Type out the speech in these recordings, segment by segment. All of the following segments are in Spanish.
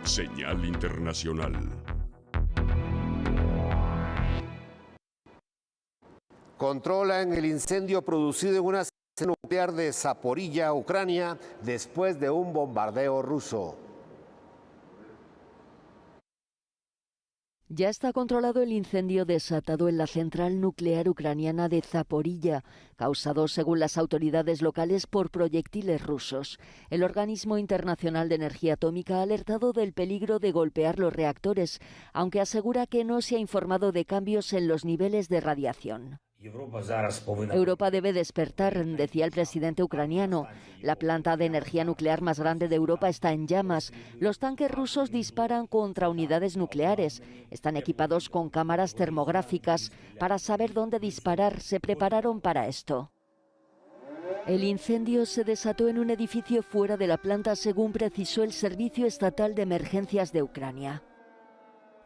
Señal internacional. Controlan el incendio producido en una central nuclear de Zaporilla, Ucrania, después de un bombardeo ruso. Ya está controlado el incendio desatado en la central nuclear ucraniana de Zaporilla, causado, según las autoridades locales, por proyectiles rusos. El Organismo Internacional de Energía Atómica ha alertado del peligro de golpear los reactores, aunque asegura que no se ha informado de cambios en los niveles de radiación. Europa debe despertar, decía el presidente ucraniano. La planta de energía nuclear más grande de Europa está en llamas. Los tanques rusos disparan contra unidades nucleares. Están equipados con cámaras termográficas. Para saber dónde disparar, se prepararon para esto. El incendio se desató en un edificio fuera de la planta, según precisó el Servicio Estatal de Emergencias de Ucrania.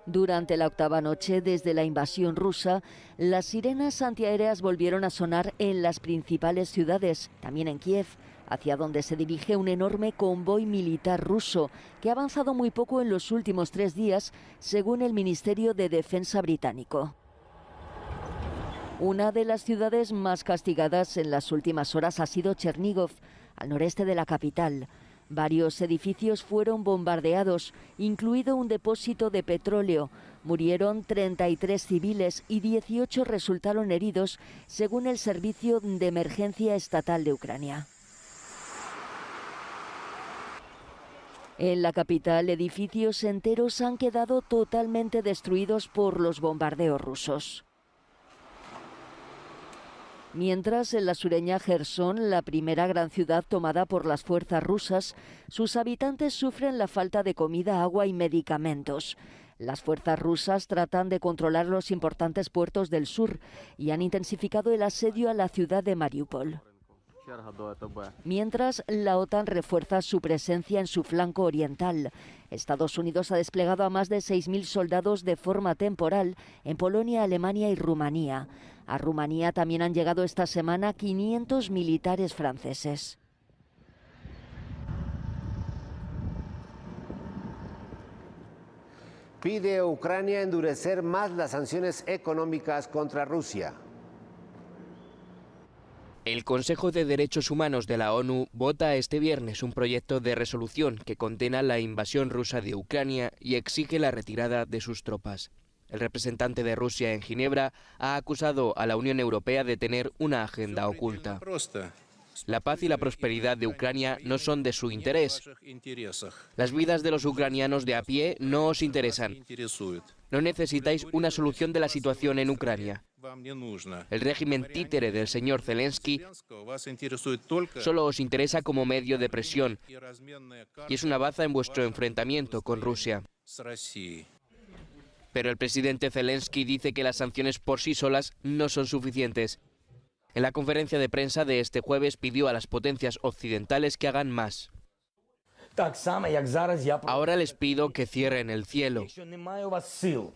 Durante la octava noche desde la invasión rusa, las sirenas antiaéreas volvieron a sonar en las principales ciudades, también en Kiev, hacia donde se dirige un enorme convoy militar ruso, que ha avanzado muy poco en los últimos 3 días, según el Ministerio de Defensa británico. Una de las ciudades más castigadas en las últimas horas ha sido Chernígov, al noreste de la capital. Varios edificios fueron bombardeados, incluido un depósito de petróleo. Murieron 33 civiles y 18 resultaron heridos, según el Servicio de Emergencia Estatal de Ucrania. En la capital, edificios enteros han quedado totalmente destruidos por los bombardeos rusos. Mientras, en la sureña Jersón, la primera gran ciudad tomada por las fuerzas rusas, sus habitantes sufren la falta de comida, agua y medicamentos. Las fuerzas rusas tratan de controlar los importantes puertos del sur y han intensificado el asedio a la ciudad de Mariupol. Mientras, la OTAN refuerza su presencia en su flanco oriental. Estados Unidos ha desplegado a más de 6.000 soldados de forma temporal en Polonia, Alemania y Rumanía. A Rumanía también han llegado esta semana 500 militares franceses. Pide a Ucrania endurecer más las sanciones económicas contra Rusia. El Consejo de Derechos Humanos de la ONU vota este viernes un proyecto de resolución que condena la invasión rusa de Ucrania y exige la retirada de sus tropas. El representante de Rusia en Ginebra ha acusado a la Unión Europea de tener una agenda oculta. La paz y la prosperidad de Ucrania no son de su interés. Las vidas de los ucranianos de a pie no os interesan. No necesitáis una solución de la situación en Ucrania. El régimen títere del señor Zelensky solo os interesa como medio de presión y es una baza en vuestro enfrentamiento con Rusia. Pero el presidente Zelensky dice que las sanciones por sí solas no son suficientes. En la conferencia de prensa de este jueves pidió a las potencias occidentales que hagan más. Ahora les pido que cierren el cielo.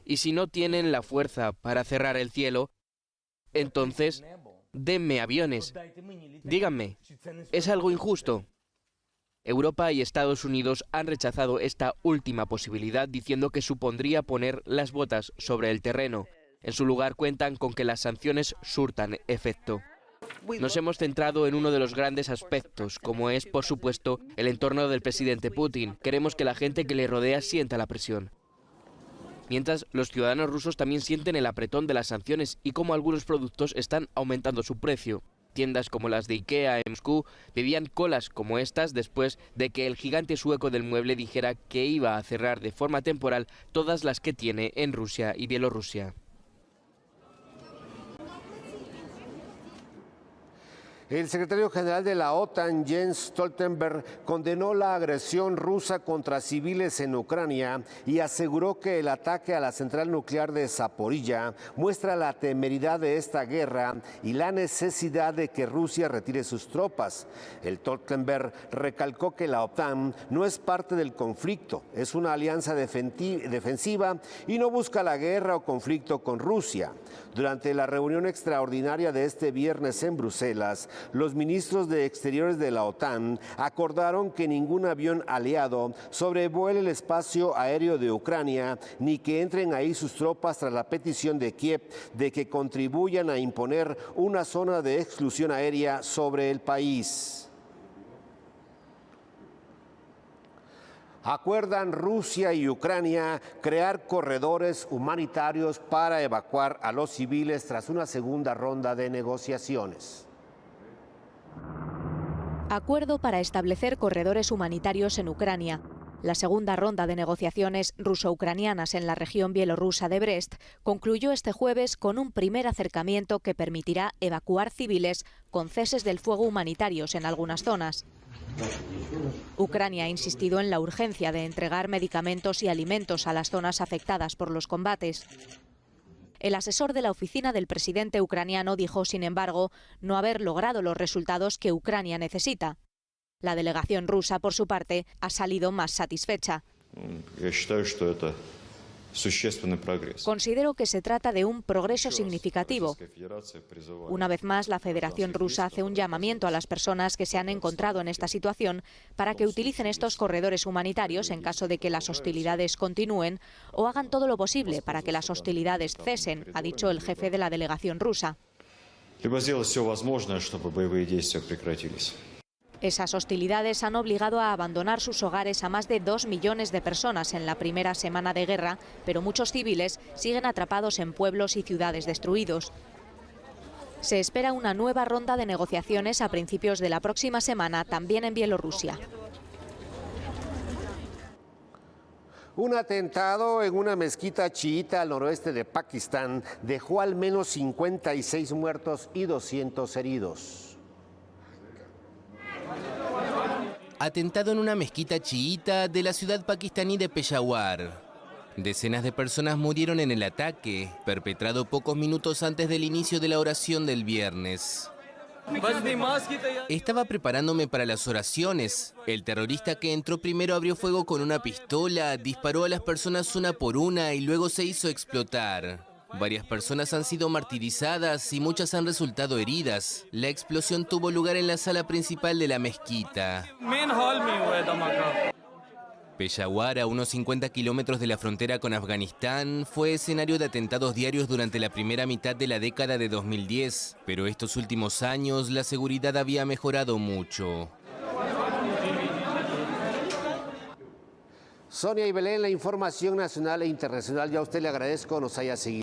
Y si no tienen la fuerza para cerrar el cielo, entonces denme aviones. Díganme, ¿es algo injusto? Europa y Estados Unidos han rechazado esta última posibilidad diciendo que supondría poner las botas sobre el terreno. En su lugar cuentan con que las sanciones surtan efecto. Nos hemos centrado en uno de los grandes aspectos, como es, por supuesto, el entorno del presidente Putin. Queremos que la gente que le rodea sienta la presión. Mientras, los ciudadanos rusos también sienten el apretón de las sanciones y cómo algunos productos están aumentando su precio. Tiendas como las de IKEA en Moscú vivían colas como estas después de que el gigante sueco del mueble dijera que iba a cerrar de forma temporal todas las que tiene en Rusia y Bielorrusia. El secretario general de la OTAN, Jens Stoltenberg, condenó la agresión rusa contra civiles en Ucrania y aseguró que el ataque a la central nuclear de Zaporilla muestra la temeridad de esta guerra y la necesidad de que Rusia retire sus tropas. El Stoltenberg recalcó que la OTAN no es parte del conflicto, es una alianza defensiva y no busca la guerra o conflicto con Rusia. Durante la reunión extraordinaria de este viernes en Bruselas, Los ministros de Exteriores de la OTAN acordaron que ningún avión aliado sobrevuele el espacio aéreo de Ucrania ni que entren ahí sus tropas tras la petición de Kiev de que contribuyan a imponer una zona de exclusión aérea sobre el país. Acuerdan Rusia y Ucrania crear corredores humanitarios para evacuar a los civiles tras una segunda ronda de negociaciones. Acuerdo para establecer corredores humanitarios en Ucrania. La segunda ronda de negociaciones ruso-ucranianas en la región bielorrusa de Brest concluyó este jueves con un primer acercamiento que permitirá evacuar civiles con ceses del fuego humanitarios en algunas zonas. Ucrania ha insistido en la urgencia de entregar medicamentos y alimentos a las zonas afectadas por los combates. El asesor de la oficina del presidente ucraniano dijo, sin embargo, no haber logrado los resultados que Ucrania necesita. La delegación rusa, por su parte, ha salido más satisfecha. Considero que se trata de un progreso significativo. Una vez más, la Federación Rusa hace un llamamiento a las personas que se han encontrado en esta situación para que utilicen estos corredores humanitarios en caso de que las hostilidades continúen o hagan todo lo posible para que las hostilidades cesen, ha dicho el jefe de la delegación rusa. Esas hostilidades han obligado a abandonar sus hogares a más de 2 millones de personas en la primera semana de guerra, pero muchos civiles siguen atrapados en pueblos y ciudades destruidos. Se espera una nueva ronda de negociaciones a principios de la próxima semana, también en Bielorrusia. Un atentado en una mezquita chiita al noroeste de Pakistán dejó al menos 56 muertos y 200 heridos. Atentado en una mezquita chiita de la ciudad pakistaní de Peshawar. Decenas de personas murieron en el ataque, perpetrado pocos minutos antes del inicio de la oración del viernes. Estaba preparándome para las oraciones. El terrorista que entró primero abrió fuego con una pistola, disparó a las personas una por una y luego se hizo explotar. Varias personas han sido martirizadas y muchas han resultado heridas. La explosión tuvo lugar en la sala principal de la mezquita. Peshawar, a unos 50 kilómetros de la frontera con Afganistán, fue escenario de atentados diarios durante la primera mitad de la década de 2010, pero estos últimos años la seguridad había mejorado mucho. Sonia y Belén, la información nacional e internacional. Ya a usted le agradezco nos haya seguido.